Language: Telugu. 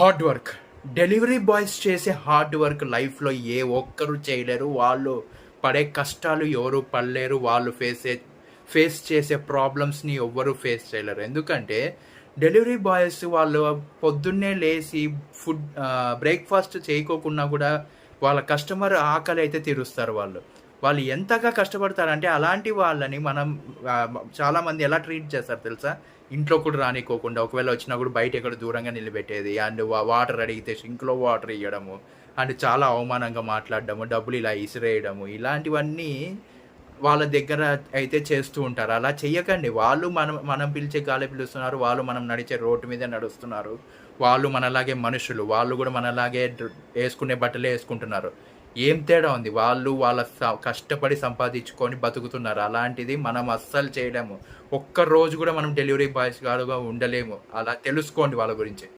Hard work. డెలివరీ బాయ్స్ చేసే హార్డ్ వర్క్ లైఫ్‌లో ఏ ఒక్కరు చేయలేరు. వాళ్ళు పడే కష్టాలు ఎవరు పడలేరు. వాళ్ళు ఫేస్ చేసే ప్రాబ్లమ్స్‌ని ఎవ్వరు ఫేస్ చేయలేరు. ఎందుకంటే డెలివరీ బాయ్స్ వాళ్ళు పొద్దున్నే లేసి బ్రేక్‌ఫాస్ట్ చేయకోకున్నా కూడా వాళ్ళ కస్టమర్ ఆకలి అయితే తీరుస్తారు వాళ్ళు. వాళ్ళు ఎంతగా కష్టపడతారంటే అలాంటి వాళ్ళని మనం చాలామంది ఎలా ట్రీట్ చేస్తారు తెలుసా? ఇంట్లో కూడా రానికోకుండా ఒకవేళ వచ్చినా కూడా బయట ఎక్కడో దూరంగా నిలబెట్టేది. అండ్ వాటర్ అడిగితే సింక్‌లో వాటర్ ఇయ్యడము. అండ్ చాలా అవమానంగా మాట్లాడడము. డబ్బులు ఇలా ఇసిరేయడము. ఇలాంటివన్నీ వాళ్ళ దగ్గర అయితే చేస్తూ ఉంటారు. అలా చెయ్యకండి. వాళ్ళు మనం మనం పిలిచే గాలే పిలుస్తున్నారు. వాళ్ళు మనం నడిచే రోడ్డు మీదే నడుస్తున్నారు. వాళ్ళు మనలాగే మనుషులు. వాళ్ళు కూడా మనలాగే ఏసుకునే బట్టలే ఏసుకుంటున్నారు. ఏం తేడా ఉంది? వాళ్ళు వాళ్ళ కష్టపడి సంపాదించుకొని బతుకుతున్నారు. అలాంటిది మనం అస్సలు చేయలేము. ఒక్క రోజు కూడా మనం డెలివరీ బాయ్స్ గాడుగా ఉండలేము. అలా తెలుసుకోండి వాళ్ళ గురించి.